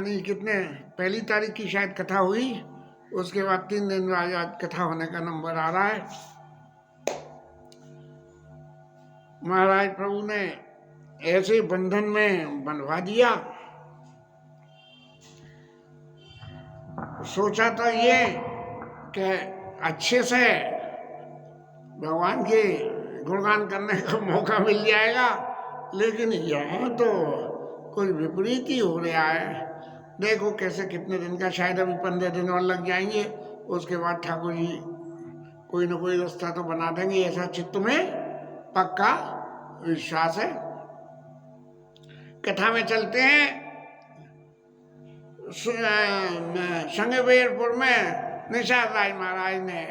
यानी कितने पहली तारीख की शायद कथा हुई, उसके बाद 3 दिन बाद आज कथा होने का नंबर आ रहा है। महाराज प्रभु ने ऐसे बंधन में बंधवा दिया। सोचा था ये कि अच्छे से भगवान के गुणगान करने का मौका मिल जाएगा, लेकिन यहाँ तो कुछ विपरीत ही हो रहा है। देखो कैसे कितने दिन का, शायद अभी 15 दिन और लग जाएंगे, उसके बाद ठाकुर जी कोई ना कोई रास्ता तो बना देंगे, ऐसा चित्त में पक्का विश्वास है। कथा में चलते हैं। संगमेरपुर में निषाद राय महाराज ने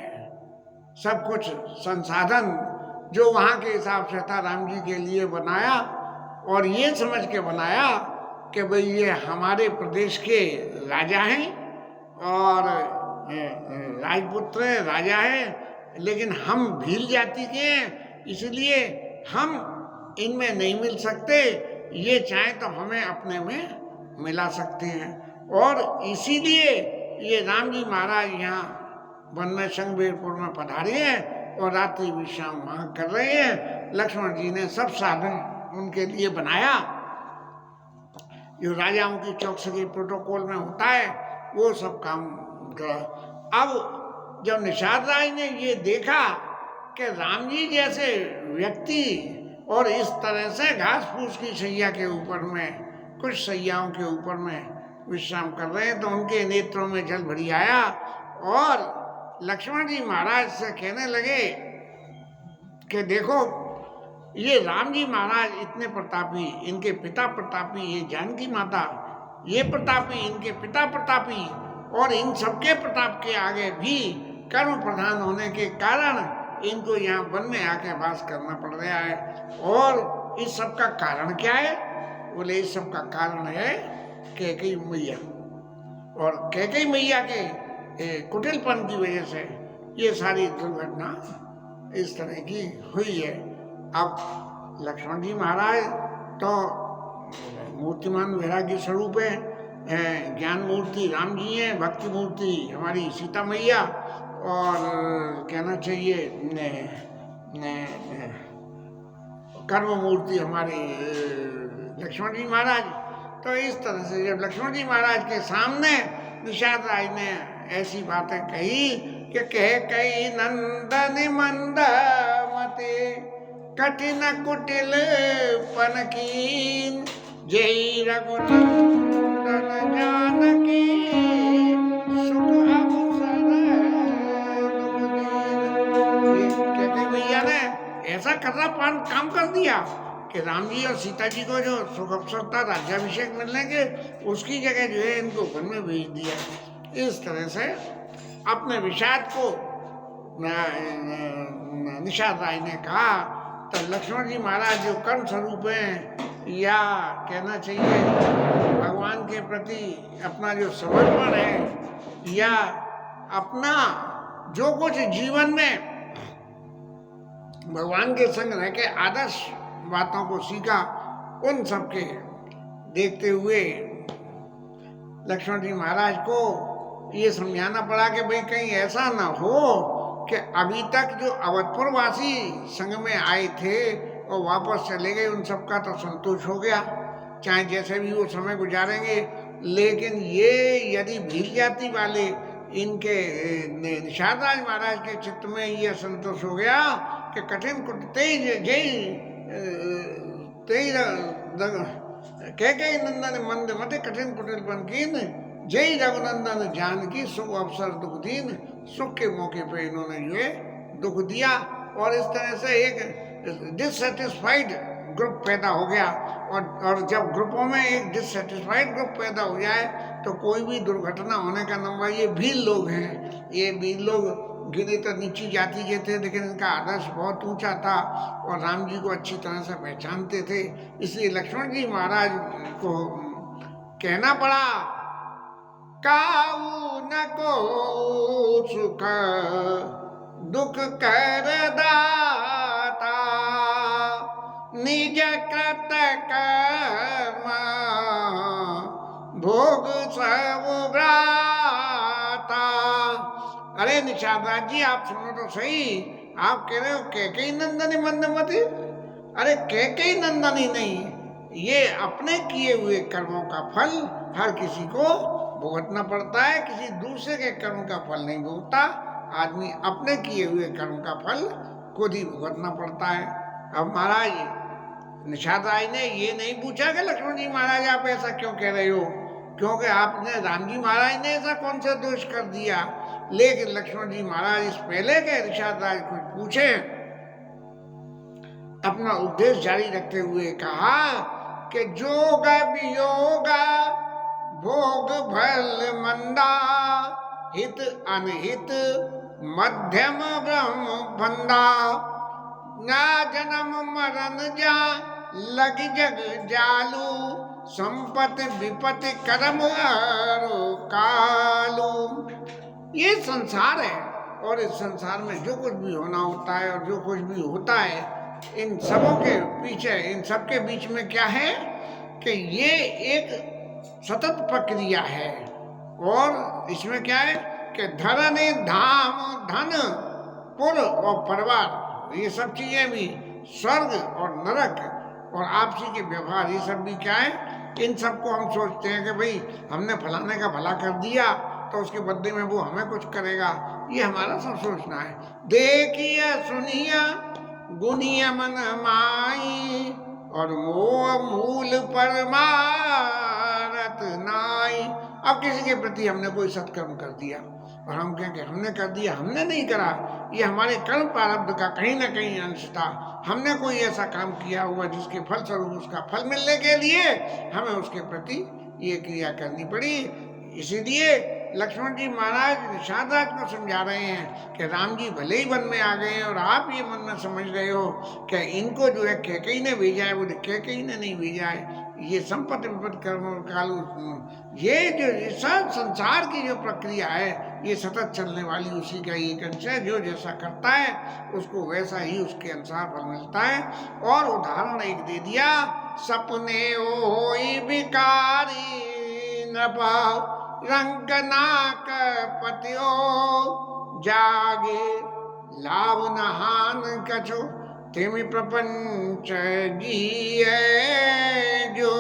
सब कुछ संसाधन जो वहाँ के हिसाब से था राम जी के लिए बनाया, और ये समझ के बनाया कि भाई ये हमारे प्रदेश के राजा हैं और राजपुत्र राजा है, लेकिन हम भील जाति के हैं, इसलिए हम इनमें नहीं मिल सकते। ये चाहे तो हमें अपने में मिला सकते हैं, और इसीलिए ये राम जी महाराज यहाँ वन में संगमेरपुर में पधारे हैं और रात्रि विश्राम वहाँ कर रहे हैं। लक्ष्मण जी ने सब साधन उनके लिए बनाया, जो राजाओं की चौकसी के प्रोटोकॉल में होता है वो सब काम करा। अब जब निषाद राय ने ये देखा कि राम जी जैसे व्यक्ति और इस तरह से घास फूस की सैया के ऊपर में, कुछ सैयाओं के ऊपर में विश्राम कर रहे हैं, तो उनके नेत्रों में जल भरी आया और लक्ष्मण जी महाराज से कहने लगे कि देखो ये राम जी महाराज इतने प्रतापी, इनके पिता प्रतापी, ये जानकी माता ये प्रतापी, इनके पिता प्रतापी, और इन सबके प्रताप के आगे भी कर्म प्रधान होने के कारण इनको यहाँ वन में आके वास करना पड़ रहा है। और इस सब का कारण क्या है? बोले इस सब का कारण है कैकेयी मैया, और कैकेयी मैया के कुटिलपन की वजह से ये सारी दुर्घटना इस तरह की हुई है। अब लक्ष्मण जी महाराज तो मूर्तिमान वैराग्य स्वरूप है, ज्ञान मूर्ति राम जी हैं, भक्ति मूर्ति हमारी सीता मैया, और कहना चाहिए कर्म मूर्ति हमारे लक्ष्मण जी महाराज। तो इस तरह से जब लक्ष्मण जी महाराज के सामने निषाद राय ने ऐसी बातें कही कि कैकेयी नंदन मंद मते कठिन कुटिल पन कीन, जय रघुनंदन जानकी सुख अवसर। कैकेयी मैया ने ऐसा कर्रा पान काम कर दिया कि राम जी और सीता जी को जो सुख अवसर था राज्याभिषेक मिलने के, उसकी जगह जो है इनको वन में भेज दिया। इस तरह से अपने विषाद को निषाद राय ने कहा। तो लक्ष्मण जी महाराज जो कर्म स्वरूप हैं, या कहना चाहिए भगवान के प्रति अपना जो समर्पण है, या अपना जो कुछ जीवन में भगवान के संग रह के आदर्श बातों को सीखा, उन सब के देखते हुए लक्ष्मण जी महाराज को ये समझाना पड़ा कि भाई कहीं ऐसा ना हो कि अभी तक जो अवधपुर वासी संग में आए थे और वापस चले गए, उन सबका तो संतोष हो गया, चाहे जैसे भी वो समय गुजारेंगे। लेकिन ये यदि भील जाति वाले इनके निषाद राय महाराज के चित्त में ये संतोष हो गया कि कठिन कैकेयी नंदन मंद मते कठिन कुटिलपन कीन, जय रघुनंदन जानकी सुख अवसर दुख दीन। सुख के मौके पे इन्होंने जो है दुख दिया, और इस तरह से एक डिससेटिस्फाइड ग्रुप पैदा हो गया। और जब ग्रुपों में एक डिससेटिस्फाइड ग्रुप पैदा हो जाए तो कोई भी दुर्घटना होने का नंबर, ये भील लोग हैं, ये भील लोग गिने तो नीची जाति के थे, लेकिन इनका आदर्श बहुत ऊंचा था और राम जी को अच्छी तरह से पहचानते थे। इसलिए लक्ष्मण जी महाराज को कहना पड़ा, काऊ न को सुख दुख कर दाता, निज कृत कर्म भोग सब भ्राता। अरे निषाद राज जी, आप सुनो तो सही, आप कह रहे हो कैकेयी नंदनी मंदमती। अरे कैकेयी नंदनी नहीं, ये अपने किए हुए कर्मों का फल हर किसी को भुगतना पड़ता है, किसी दूसरे के कर्म का फल नहीं भुगता। आदमी अपने किए हुए कर्म का फल खुद ही भुगतना पड़ता है। अब महाराज निषाद राज ने ये नहीं पूछा कि लक्ष्मण जी महाराज आप ऐसा क्यों कह रहे हो, क्योंकि आपने राम जी महाराज ने ऐसा कौन सा दोष कर दिया। लेकिन लक्ष्मण जी महाराज इस पहले के निषाद राज को पूछे, अपना उपदेश जारी रखते हुए कहा कि जोग वियोग भोग भल मंदा, हित अनहित मध्यम ब्रह्म फंदा, ना जन्म मरण जा लग जग जालू, संपत्ति विपत्ति कर्म कालू। ये संसार है, और इस संसार में जो कुछ भी होना होता है और जो कुछ भी होता है, इन सबों के पीछे, इन सबके बीच में क्या है कि ये एक सतत प्रक्रिया है। और इसमें क्या है कि धन धाम धन पुर और परिवार, ये सब चीजें भी, स्वर्ग और नरक और आपसी के व्यवहार, ये सब भी क्या है, इन सबको हम सोचते हैं कि भाई हमने फलाने का भला कर दिया तो उसके बदले में वो हमें कुछ करेगा। ये हमारा सब सोचना है। देखिए सुनिया गुनिया मन माई, और मोह मूल परमारत नाई। अब किसी के प्रति हमने कोई सत्कर्म कर दिया और हम कहें कि हमने कर दिया, हमने नहीं करा, ये हमारे कर्म प्रारब्ध का कहीं ना कहीं अंश था। हमने कोई ऐसा काम किया हुआ जिसके फल स्वरूप उसका फल मिलने के लिए हमें उसके प्रति ये क्रिया करनी पड़ी। इसीलिए लक्ष्मण जी महाराज निषाद राज को समझा रहे हैं कि राम जी भले ही वन में आ गए हैं और आप ये मन में समझ रहे हो कि इनको जो है कैकेयी ने भेजा है, वो कैकेयी ने नहीं भेजा है। ये संपत्ति विपत्ति कर्म कालू, ये जो सब संसार की जो प्रक्रिया है, ये सतत चलने वाली उसी का एक अंश है। जो जैसा करता है उसको वैसा ही उसके अनुसार फल मिलता है। और उदाहरण एक दे दिया, सपने होई विकारी नपा, रंग नाक पतियो जागे, लाभ नहान कछो तेमी प्रपंच जिए जो।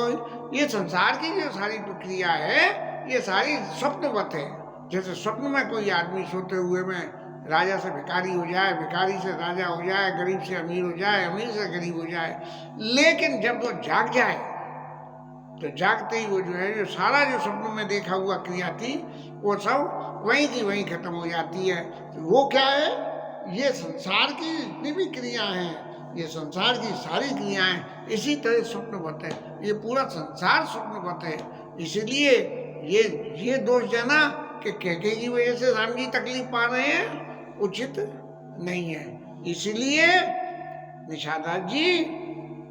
ये संसार की जो सारी प्रक्रिया है, ये सारी स्वप्नवत है। जैसे स्वप्न में कोई आदमी सोते हुए में राजा से भिखारी हो जाए, भिखारी से राजा हो जाए, गरीब से अमीर हो जाए, अमीर से गरीब हो जाए, लेकिन जब वो जाग जाए तो जागते ही वो जो है, जो सारा जो स्वप्न में देखा हुआ क्रिया थी, वो सब वहीं की वहीं खत्म हो जाती है। तो वो क्या है, ये संसार की जितनी भी क्रिया हैं, ये संसार की सारी क्रियाएं इसी तरह स्वप्नवत है। ये पूरा संसार स्वप्नवत है। इसीलिए ये दोष देना कि कैकेयी की वजह से राम जी तकलीफ पा रहे हैं, उचित नहीं है। इसलिए निषाद राज जी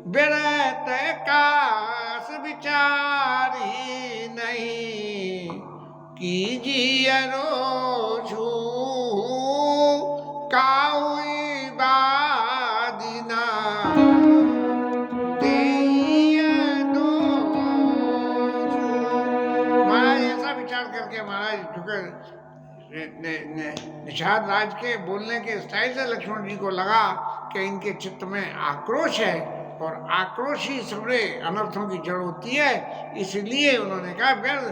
व्यर्थ कास विचारी नहीं, कीजिए रोषु काहुई बादिना, महाराज ऐसा विचार करके महाराज चूंकि निषाद राज के बोलने के स्टाइल से लक्ष्मण जी को लगा कि इनके चित्त में आक्रोश है, और आक्रोश ही सबरे अनर्थों की जड़ होती है। इसलिए उन्होंने कहा व्यर्थ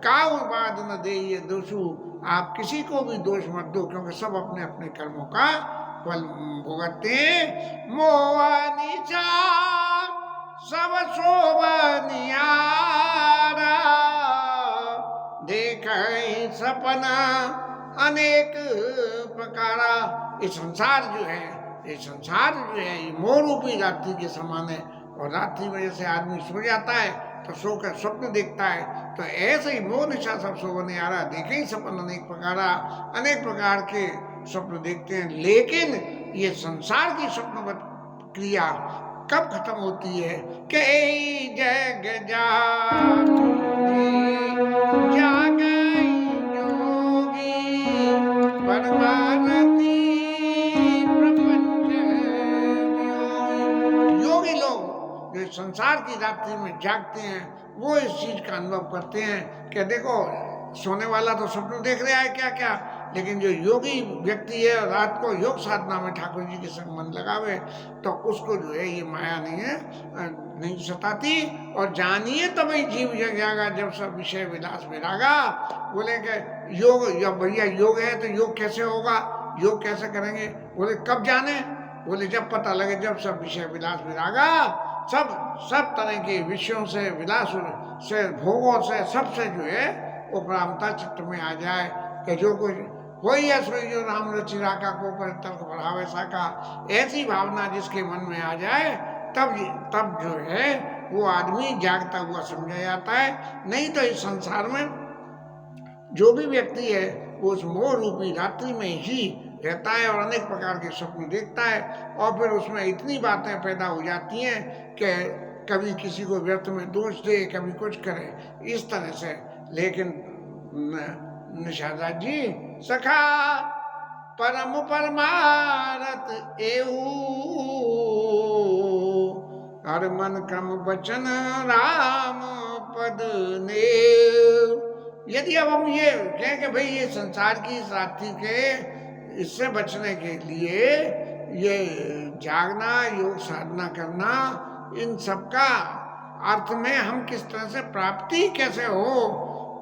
काऊ बात न दे ये दोषु, आप किसी को भी दोष मत दो, क्योंकि सब अपने अपने कर्मों का फल भुगतते हैं। मोहनिचा सब शोभनियारा, देख सपना अनेक प्रकारा। ये संसार जो है, ये संसार जो है, ये मोह रूपी रात्रि के समान है। और रात्रि में जैसे आदमी सो जाता है तो सोकर स्वप्न देखता है, तो ऐसे ही मोह निशा सब शोभने आ रहा, देखे ही सपन अनेक प्रकारा, अनेक प्रकार के स्वप्न देखते हैं। लेकिन ये संसार की स्वप्न क्रिया कब खत्म होती है कि जग जागे योगी परमारती प्रपंच योगी लोग जो संसार की रात्रि में जागते हैं वो इस चीज का अनुभव करते हैं कि देखो सोने वाला तो स्वप्न देख रहा है क्या क्या, लेकिन जो योगी व्यक्ति है रात को योग साधना में ठाकुर जी के संग मन लगावे तो उसको जो है ये माया नहीं सताती। और जानिए तभी जीव जग जाएगा जब सब विषय विलास विरागा। बोले कि योग, या भैया योग है तो योग कैसे होगा, योग कैसे करेंगे? बोले कब जाने? बोले जब पता लगे, जब सब विषय विलास विरागा, सब तरह के विषयों से, विलास से, भोगों से, सबसे जो है उपरामता चित्त में आ जाए कि जो कुछ वही है सोई जो राम रुचि राका को पर तर्क बढ़ावे साका। ऐसी भावना जिसके मन में आ जाए तब जो है वो आदमी जागता हुआ समझा जाता है। नहीं तो इस संसार में जो भी व्यक्ति है वो उस मोह रूपी रात्रि में ही रहता है और अनेक प्रकार के स्वप्न देखता है, और फिर उसमें इतनी बातें पैदा हो जाती हैं कि कभी किसी को व्यर्थ में दोष दे, कभी कुछ करे, इस तरह से। लेकिन निषादास जी सखा परम परमारथ एऊ, हर मन क्रम वचन राम पद नेव। यदि अब हम ये कहें कि भाई ये संसार की रात्रि के इससे बचने के लिए ये जागना, योग साधना करना, इन सब का अर्थ में हम किस तरह से प्राप्ति कैसे हो,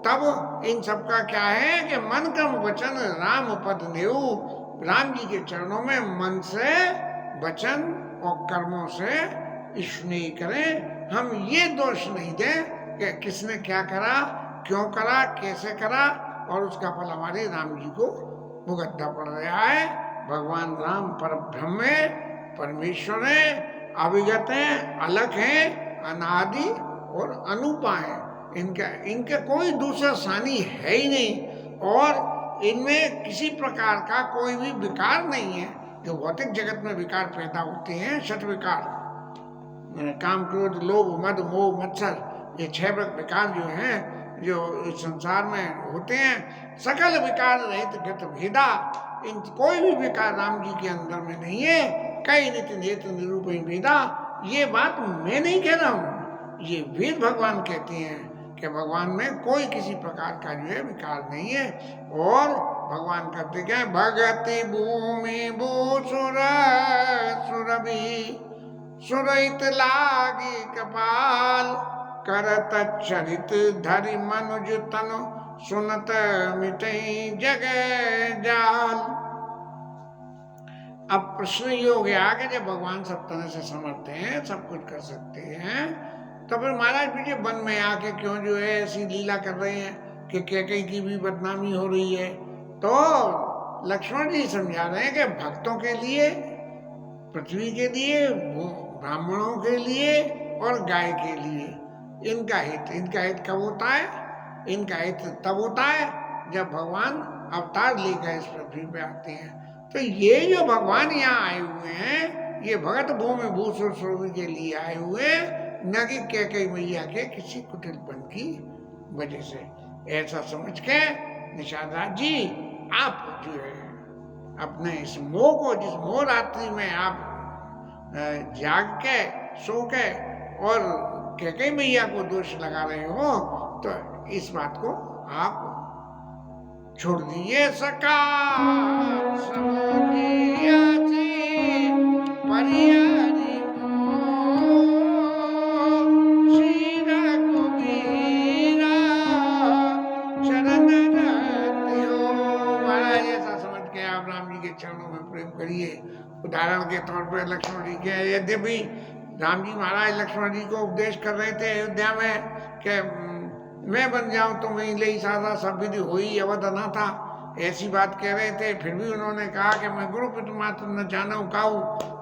तब इन सब का क्या है कि मन क्रम वचन राम पद नेऊ। राम जी के चरणों में मन से, वचन और कर्मों से स्नेह करें। हम ये दोष नहीं दें कि किसने क्या करा, क्यों करा, कैसे करा, और उसका फल हमारे राम जी को भुगतना पड़ रहा है। भगवान राम पर ब्रह्म है, परमेश्वर है, अविगत हैं, अलग हैं, अनादि और अनुपा है। इनका कोई दूसरा सानी है ही नहीं, और इनमें किसी प्रकार का कोई भी विकार नहीं है। जो भौतिक जगत में विकार पैदा होते हैं, षट विकार, काम, क्रोध, लोभ, मद, मोह, मत्सर, ये 6 विकार जो हैं, जो इस संसार में होते हैं, सकल विकार रहित गत भेदा। इन कोई भी विकार राम जी के अंदर में नहीं है। कई नित्य नेत्र निरूपण भेदा। ये बात मैं नहीं कह रहा हूँ, ये वेद भगवान कहते हैं कि भगवान में कोई किसी प्रकार का जो है विकार नहीं है। और भगवान करते क्या है, भगति भूमि भूसुर सुरभि सुरहित लागी कपाल, करत चरित धरि मनुज तनु सुनत मिटई जग जाल। अब प्रश्न ये हो गया कि जब भगवान सब तरह से समर्थ हैं, सब कुछ कर सकते हैं, तो फिर महाराज पीछे वन में आके क्यों जो है ऐसी लीला कर रहे हैं कि कैकेयी की भी बदनामी हो रही है? तो लक्ष्मण जी समझा रहे हैं कि भक्तों के लिए, पृथ्वी के लिए, ब्राह्मणों के लिए और गाय के लिए इनका हित कब होता है? इनका हित तब होता है जब भगवान अवतार लेकर इस पृथ्वी पे आते हैं। तो ये जो भगवान यहाँ आए हुए हैं, ये भगत भूमि भूसुर सुरभि के लिए आए हुए, न कि कैकेयी मैया के किसी कुटिलपन की वजह से। ऐसा समझ के निषादास जी आप जो है अपने इस मोह को, जिस मोह रात्रि में आप जाग के, सो के और कैकेयी मैया को दोष लगा रहे हो, तो इस बात को आप छोड़ दीजिए। सका चरणों में प्रेम करिए। उदाहरण के तौर पर लक्ष्मण जी के, यद्यपि राम जी महाराज लक्ष्मण जी को उपदेश कर रहे थे अयोध्या में कि मैं बन जाऊं तो मैं ले सादा सब विधि हुई अवध ना था, ऐसी बात कह रहे थे। फिर भी उन्होंने कहा कि मैं गुरु पितु मात्र न जानू काऊ,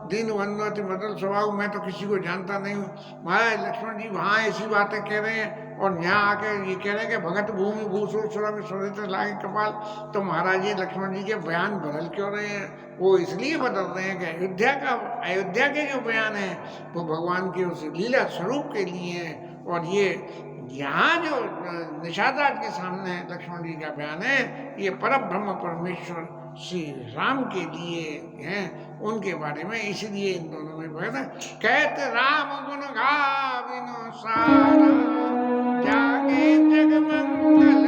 दीन बंधुअति मदल स्वभाव, मैं तो किसी को जानता नहीं हूँ। महाराज लक्ष्मण जी वहाँ ऐसी बातें कह रहे हैं और यहाँ आके ये कह रहे हैं कि भगत भूमि भूसुर सुरभि सुरहित लागे कपाल। तो महाराज जी लक्ष्मण जी के बयान बदल क्यों रहे हैं? वो इसलिए बदल रहे हैं कि अयोध्या के जो बयान है वो भगवान के उस लीला स्वरूप के लिए है। और ये यहाँ जो निषादास के सामने लक्ष्मण जी का बयान है, ये परब्रह्म परमेश्वर श्री राम के लिए हैं, उनके बारे में इसलिए इन दोनों में कहते कहते राम गुण गाविनो सारा जागे जग मंगल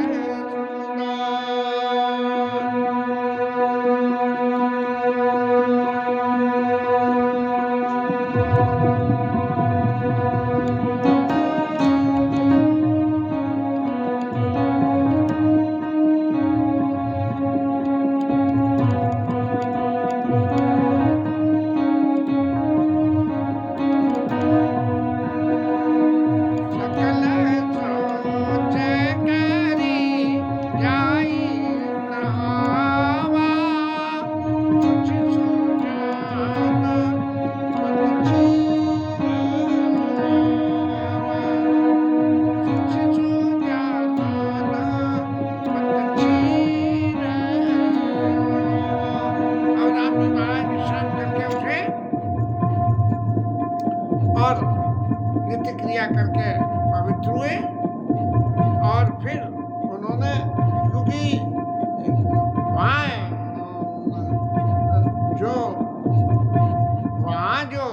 नित्य क्रिया करके पवित्र हुए और फिर उन्होंने, क्योंकि वहाँ जो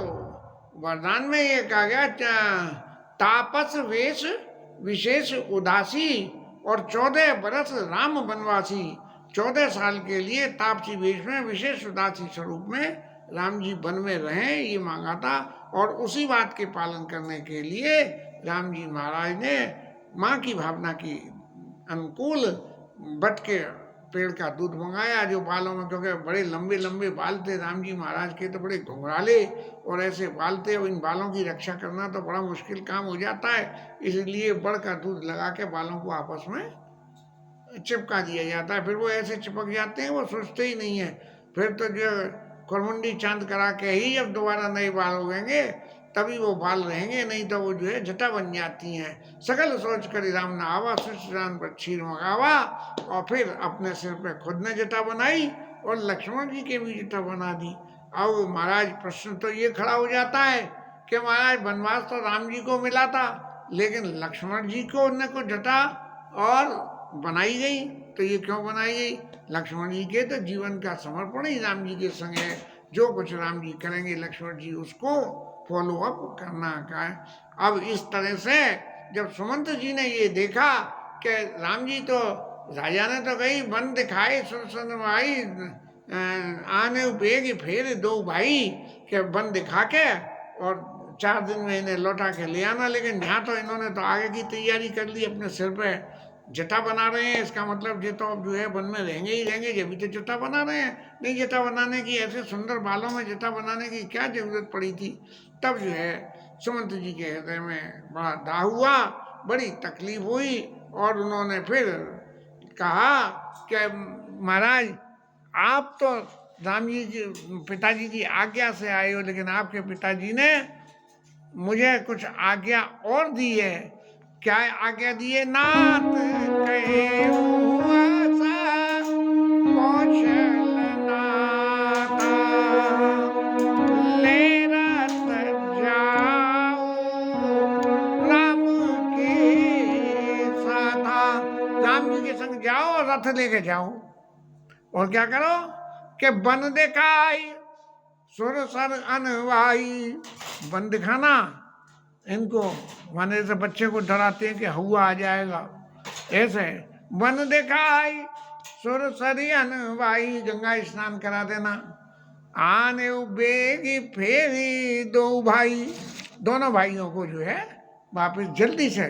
वरदान में ये कहा गया तापस वेश विशेष उदासी और 14 बरस राम वनवासी, 14 साल के लिए तापसी वेश में विशेष उदासी स्वरूप में राम जी वन में रहें, ये मांगा था। और उसी बात के पालन करने के लिए राम जी महाराज ने माँ की भावना की अनुकूल बट के पेड़ का दूध मंगाया, जो बालों में, क्योंकि बड़े लंबे लंबे बाल थे राम जी महाराज के, तो बड़े घुंघराले और ऐसे बाल थे, और इन बालों की रक्षा करना तो बड़ा मुश्किल काम हो जाता है, इसलिए बड़ का दूध लगा के बालों को आपस में चिपका दिया जाता है। फिर वो ऐसे चिपक जाते हैं, वो सोचते ही नहीं है। फिर तो जो करमुंडी चांद करा के ही जब दोबारा नए बाल उगेंगे तभी वो बाल रहेंगे, नहीं तो वो जो है जटा बन जाती हैं। सकल सोच कर राम न आवा, सुरान पर क्षीर मंगावा, और फिर अपने सिर पे खुद ने जटा बनाई और लक्ष्मण जी के भी जटा बना दी। अब महाराज प्रश्न तो ये खड़ा हो जाता है कि महाराज वनवास तो राम जी को मिला था, लेकिन लक्ष्मण जी को उनने को जटा और बनाई गई, तो ये क्यों बनाई गई? लक्ष्मण जी के तो जीवन का समर्पण ही राम जी के संग है, जो कुछ राम जी करेंगे लक्ष्मण जी उसको फॉलो अप करना का है। अब इस तरह से जब सुमंत जी ने ये देखा कि राम जी तो, राजा ने तो कही वन दिखाए सुरसन भाई आने बेग फेर दो भाई, के वन दिखा के और 4 दिन में इन्हें लौटा के ले आना, लेकिन यहाँ तो इन्होंने तो आगे की तैयारी कर ली, अपने सिर पे जटा बना रहे हैं। इसका मतलब ये तो अब जो है वन में रहेंगे ही रहेंगे, जब भी तो जटा बना रहे हैं। नहीं, जटा बनाने की, ऐसे सुंदर बालों में जटा बनाने की क्या जरूरत पड़ी थी? तब जो है सुमंत जी के हृदय में बड़ा दाह हुआ, बड़ी तकलीफ हुई, और उन्होंने फिर कहा कि महाराज आप तो राम जी की, पिताजी की आज्ञा से आए हो, लेकिन आपके पिताजी ने मुझे कुछ आज्ञा और दी है। क्या आज्ञा दी है? नाथ कहे ले रथ जाओ राम के साथा, राम जी के संग जाओ और रथ लेके जाओ, और क्या करो कि बन दिखाई सुर सर अनवाई। बन दिखाना इनको, माने से बच्चे को डराते हैं कि हुआ आ जाएगा, ऐसे बन दिखाई सुर सरी अनवाई, गंगा स्नान करा देना, आने बेगी फेरी दो भाई, दोनों भाइयों को जो है वापस जल्दी से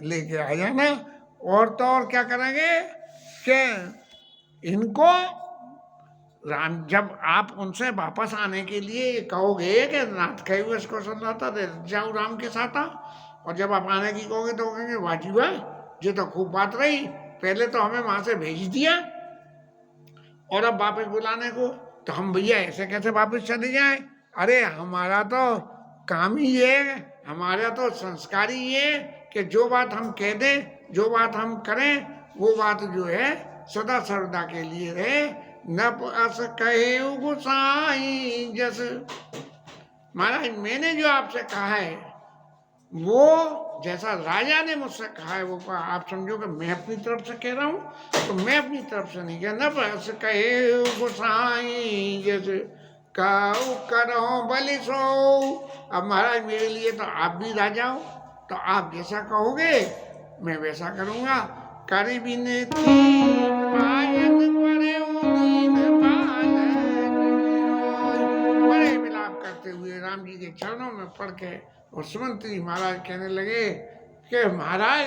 लेके आ जाना। और तो और क्या करेंगे कि इनको राम, जब आप उनसे वापस आने के लिए कहोगे कि नाथ कहे हुए इसको सुनना था, जाऊँ राम के साथ आ, और जब आप आने की कहोगे तो कहेंगे वाजी वाह, ये तो खूब बात रही, पहले तो हमें वहाँ से भेज दिया और अब वापस बुलाने को, तो हम भैया ऐसे कैसे वापस चले जाएं? अरे हमारा तो काम ही है, हमारा तो संस्कार ही है कि जो बात हम कह दें, जो बात हम करें, वो बात जो है सदा सर्वदा के लिए रहे। न अस कहे गुसाई जस, महाराज मैंने जो आपसे कहा है वो जैसा राजा ने मुझसे कहा है वो कहा। आप समझो कि मैं अपनी तरफ से कह रहा हूँ, तो मैं अपनी तरफ से नहीं कह न बस कहे गोसाई जैसे काऊ करो बलि सो। अब महाराज मेरे लिए तो आप भी राजा हो, तो आप जैसा कहोगे मैं वैसा करूँगा। करी बिनती पायन परे दीन बालन रोय। बड़े विलाप करते हुए राम जी के चरणों में पड़ के और सुमंत जी महाराज कहने लगे कि महाराज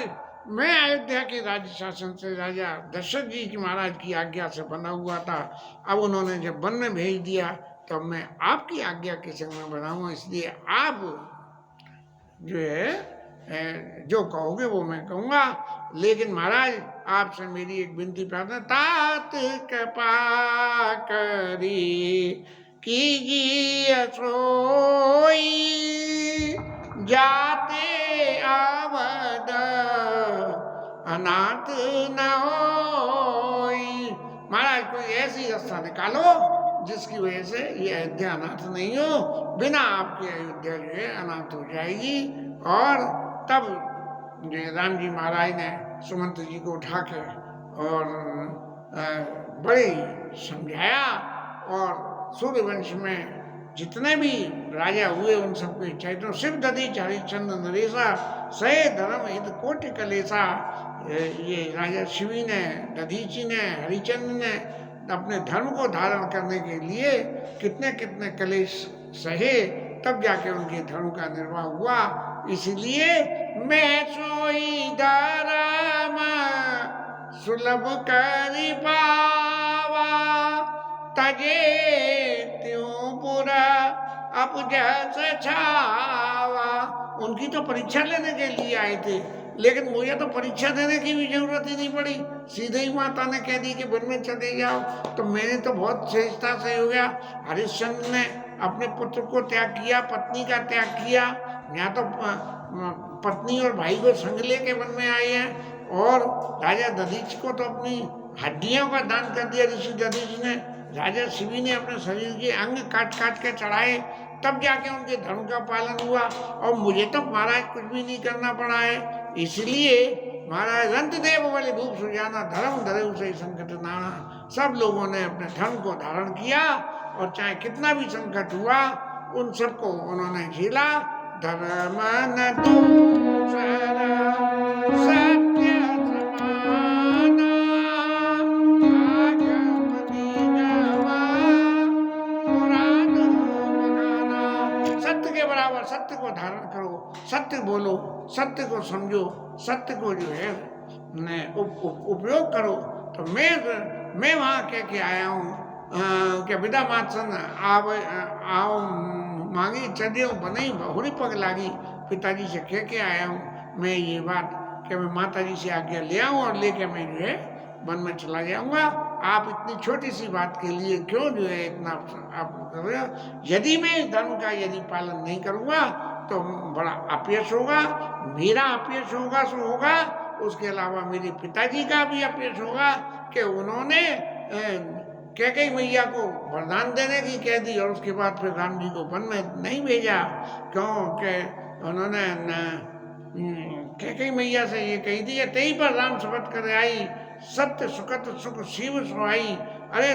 मैं अयोध्या के राज्य शासन से राजा दशरथ जी की महाराज की आज्ञा से बना हुआ था। अब उन्होंने जब वन में भेज दिया तो मैं आपकी आज्ञा के संग में बनाऊंगा, इसलिए आप जो है जो कहोगे वो मैं कहूँगा। लेकिन महाराज आपसे मेरी एक विनती प्रार्थना, तात कृपा करी कीजिए सोई जाते अवध अनाथ न होई। महाराज कोई ऐसी रास्ता निकालो जिसकी वजह से ये अयोध्या अनाथ नहीं हो, बिना आपके अयोध्या जो है अनाथ हो जाएगी। और तब जो राम जी महाराज ने सुमंत जी को उठा के और बड़े समझाया और सूर्यवंश में जितने भी राजा हुए उन सबको चैतन्य शिव दधी हरिश्चंद्र नरेशा सहे धर्म हित कोटि कलेसा। ये राजा शिवी ने, दधीची ने, हरिचंद्र ने अपने धर्म को धारण करने के लिए कितने कितने कलेश सहे, तब जाके उनके धर्म का निर्वाह हुआ। इसलिए मैं सोई धर्म सुलभ करि पावा तजे त्यों पुरा अपजस छावा। उनकी तो परीक्षा लेने के लिए आए थे, लेकिन मुझे तो परीक्षा देने की भी जरूरत ही नहीं पड़ी। सीधे ही माता ने कह दी कि वन में चले जाओ, तो मैंने तो बहुत सहजता से हो गया। हरिश्चंद्र ने अपने पुत्र को त्याग किया, पत्नी का त्याग किया, यहाँ तो पत्नी और भाई को संग लेके वन में आए हैं। और राजा दधीच को तो अपनी हड्डियों का दान कर दिया ऋषि दधीच ने। राजा शिवी ने अपने शरीर के अंग काट काट के चढ़ाए, तब जाके उनके धर्म का पालन हुआ। और मुझे तो महाराज कुछ भी नहीं करना पड़ा है। इसलिए महाराज रंत देव वाले भूप सुजाना धर्म धरे से संकट नाना। सब लोगों ने अपने धर्म को धारण किया और चाहे कितना भी संकट हुआ उन सबको उन्होंने झेला। धर्म न दूसरा सत्य समाना आगम निगमा पुराण बखाना। सत्य के बराबर सत्य को धारण करो, सत्य बोलो, सत्य को समझो, सत्य को जो है उपयोग करो। तो मैं वहाँ कह के आया हूँ कि विदा मातसन आओ मांगी चढ़ियों बनाई बहुरी पग लागी। पिताजी से कह के आया हूँ मैं ये बात कि मैं माता जी से आज्ञा ले आऊँ और लेके मैं जो है वन में चला जाऊँगा। आप इतनी छोटी सी बात के लिए क्यों जो है इतना आप कर रहे हो? यदि मैं इस धर्म का यदि पालन नहीं करूँगा तो बड़ा अपयश होगा। मेरा अपयश होगा सो होगा, उसके अलावा मेरे पिताजी का भी अपयश होगा कि उन्होंने कैकेयी मैया को वरदान देने की कह दी और उसके बाद फिर राम जी को वन में नहीं भेजा। क्योंकि उन्होंने कैकेयी मैया से ये कही थी, तेई पर राम शपथ कर आई सत्य सुखत सुख शिव सुहाई। अरे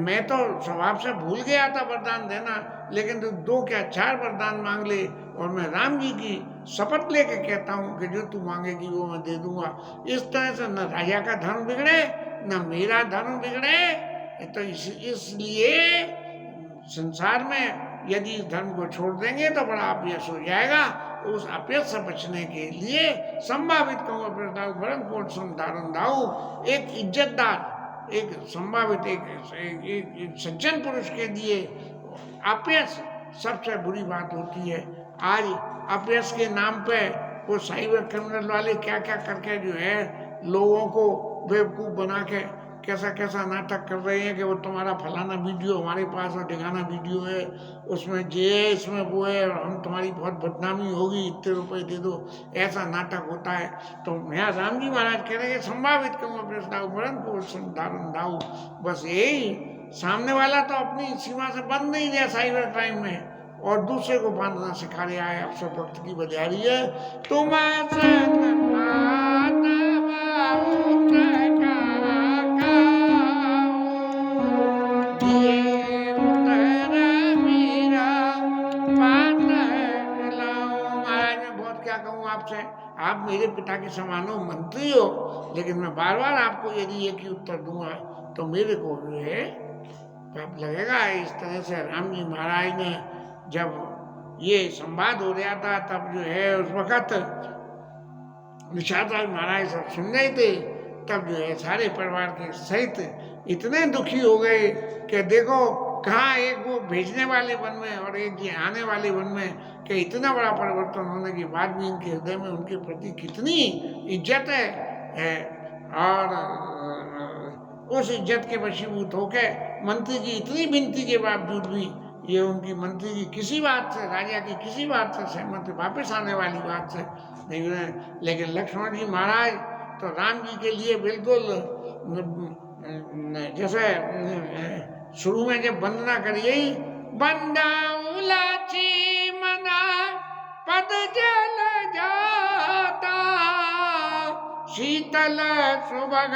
मैं तो स्वभाव से भूल गया था वरदान देना, लेकिन तो 2 क्या 4 वरदान मांग ले और मैं राम जी की शपथ लेके कहता हूँ कि जो तू मांगेगी वो मैं दे दूंगा। इस तरह से न राजा का धर्म बिगड़े न मेरा धर्म बिगड़े। तो इसलिए संसार में यदि इस धर्म को छोड़ देंगे तो बड़ा अपयश हो जाएगा। उस अपयश से बचने के लिए संभावित कहूँ भरण पोषण धारण दाऊ एक इज्जतदार एक संभावित एक सज्जन पुरुष के लिए अपयश सबसे बुरी बात होती है। आज अपयश के नाम पे वो साइबर क्रिमिनल वाले क्या क्या करके जो है लोगों को बेवकूफ़ बना के कैसा कैसा नाटक कर रहे हैं कि वो तुम्हारा फलाना वीडियो हमारे पास और ढिकाना वीडियो है, उसमें ये है इसमें वो है और हम तुम्हारी बहुत बदनामी होगी, इतने रुपए दे दो, ऐसा नाटक होता है। तो यहाँ राम जी महाराज कह रहे हैं संभावित कहूँ धारण दाऊ। बस यही सामने वाला तो अपनी सीमा से बंद नहीं दिया साइबर क्राइम में, और दूसरे को बांधना सिखा रहा है। अवसर भक्त की बजारी है। तुम सन पात बहुत काका, दिए उतर मीरा पात खिलाऊं। महाराज मैं बहुत क्या कहूँ आपसे, आप मेरे पिता के समान हो, मंत्री हो, लेकिन मैं बार बार आपको यदि एक ही उत्तर दूंगा तो मेरे को जो है पाप लगेगा। इस तरह से राम जी महाराज ने जब ये संवाद हो रहा था तब जो है उस वक्त निषाद राज महाराज सब सुन रहे थे। तब जो है सारे परिवार के सहित इतने दुखी हो गए कि देखो कहाँ एक वो भेजने वाले वन में और एक ये आने वाले वन में, कि इतना बड़ा परिवर्तन होने के बाद भी इनके हृदय में उनके प्रति कितनी इज्जत है। और उस इज्जत के वशीभूत होकर मंत्री की इतनी विनती के बावजूद भी ये उनकी मंत्री की किसी बात से, राजा की किसी बात से सहमत वापस आने वाली बात से नहीं हुए। लेकिन लक्ष्मण जी महाराज तो राम जी के लिए बिल्कुल जैसे शुरू में जब वंदना करिए, बंदाउलाची मना पद जल जाता, शीतल सुभग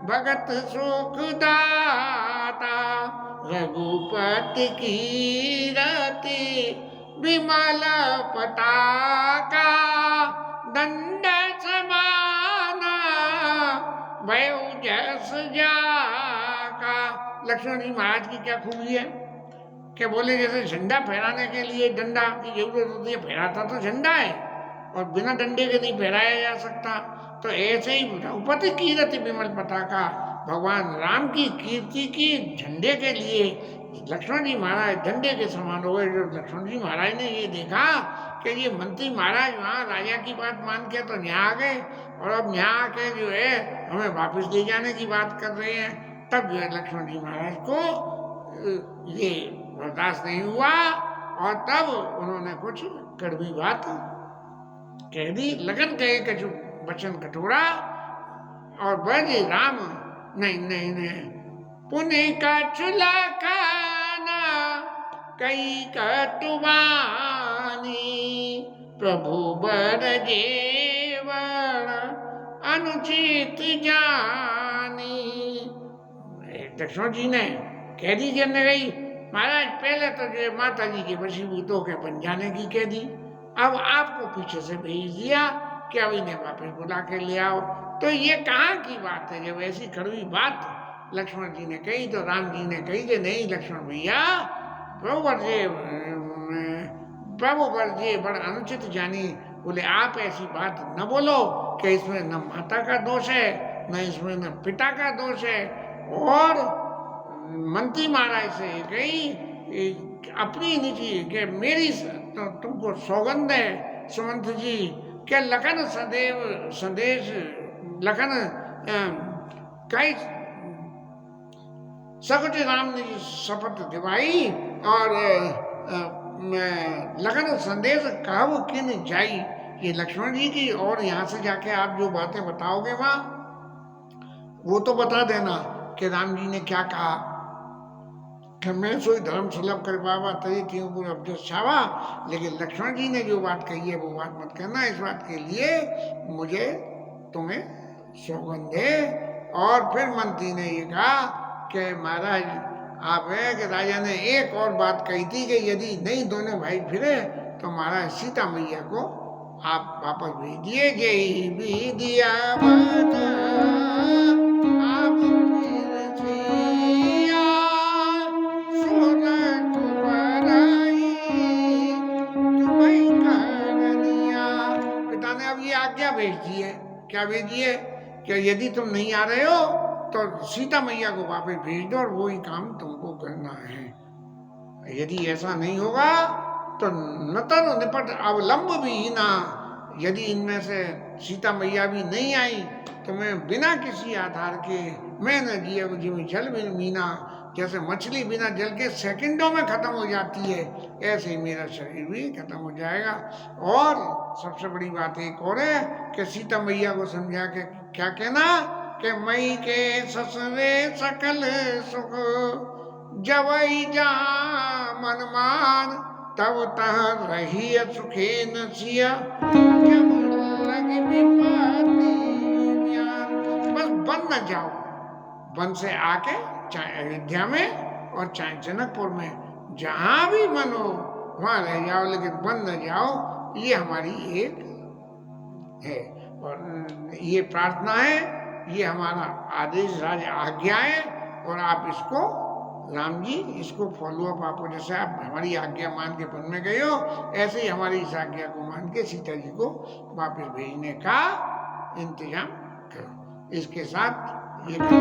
भगत सुख दाता, रघुपति की रति विमल पताका, दंड समाना भयउ जस जाका। लक्ष्मण जी महाराज की क्या खूबी है कि बोले जैसे झंडा फहराने के लिए डंडा की जरूरत होती है, फहराता तो झंडा है और बिना डंडे के नहीं फहराया जा सकता। तो ऐसे ही रघुपति की रति विमल पताका, भगवान राम की कीर्ति की झंडे के लिए लक्ष्मण जी महाराज झंडे के समान हो गए। जो लक्ष्मण जी महाराज ने ये देखा कि ये मंत्री महाराज वहाँ राजा की बात मान के तो यहाँ आ गए और अब यहाँ आके जो है हमें वापस ले जाने की बात कर रहे हैं, तब जो है लक्ष्मण जी महाराज को ये बर्दाश्त नहीं हुआ और तब उन्होंने कुछ कड़वी बात कह दी। लगन कहे कछु वचन कठोरा और बजे राम नहीं नहीं नहीं, पुण्य का चूल्हा खाना कई कटुबानी, प्रभु बर जेवण अनुचित जानी। लक्ष्मण जी ने कह दी करने गई, महाराज पहले तो जो माता जी के वशीभूत होकर बन जाने की कह दी, अब आपको पीछे से भेज दिया कि अब इन्हें वापस बुला के ले आओ। तो ये कहाँ की बात है? जब ऐसी कड़वी बात लक्ष्मण जी ने कही तो राम जी ने कही कि नहीं लक्ष्मण भैया, प्रभु वर्जे बड़ा अनुचित जानी। बोले आप ऐसी बात न बोलो कि इसमें न माता का दोष है न इसमें न पिता का दोष है। और मंत्री महाराज से कही अपनी निजी के मेरी तो तुमको सौगंध है सुमंत जी के लखन सदैव संदेश लखन कई सकुच राम ने शपथ दिवाई और लखन संदेश कहु किन जाई। ये लक्ष्मण जी की, और यहाँ से जाके आप जो बातें बताओगे माँ वो तो बता देना कि राम जी ने क्या कहा कि मैं सोई धर्म सुलभ कर पावा तरी तीन पूरे अवजस छावा। लेकिन लक्ष्मण जी ने जो बात कही है वो बात मत करना। इस बात के लिए मुझे तुम्हें सौगंध है। और फिर मंत्री ने ये कहा कि महाराज आप है कि राजा ने एक और बात कही थी कि यदि नहीं दोनों भाई फिरे तो महाराज सीता मैया को आप वापस भेजिए। जय भी दिया पिता ने अब ये आज्ञा भेज दी है। क्या भेजी है कि यदि तुम नहीं आ रहे हो तो सीता मैया को वापस भेज दो और वही काम तुमको करना है। यदि ऐसा नहीं होगा तो नतर निपट अवलंब भी ना, यदि इनमें से सीता मैया भी नहीं आई तो मैं बिना किसी आधार के मैं न जिया जिਵੇਂ जल बिन मीना, जैसे मछली बिना जल के सेकंडों में खत्म हो जाती है ऐसे ही मेरा शरीर भी खत्म हो जाएगा। और सबसे बड़ी बात एक और है कि सीता मैया को समझा के क्या कहना कि मई के ससुरे सकल सुख जवई जहाँ मन मान, तब तह रही सुखे न सिया, जब लगे विपत्ति ज्ञान। बस बन न जाओ, वन से आके चाहे अयोध्या में और चाहे जनकपुर में, जहां भी मन हो वहां रह जाओ, लेकिन बन न जाओ। ये हमारी एक है और ये प्रार्थना है, ये हमारा आदेश राज आज्ञा है। और आप इसको राम जी इसको फॉलो अप, आपको जैसे आप हमारी आज्ञा मान के वन में गए हो, ऐसे ही हमारी इस आज्ञा को मान के सीता जी को वापस भेजने का इंतजाम करो। इसके साथ ये कथा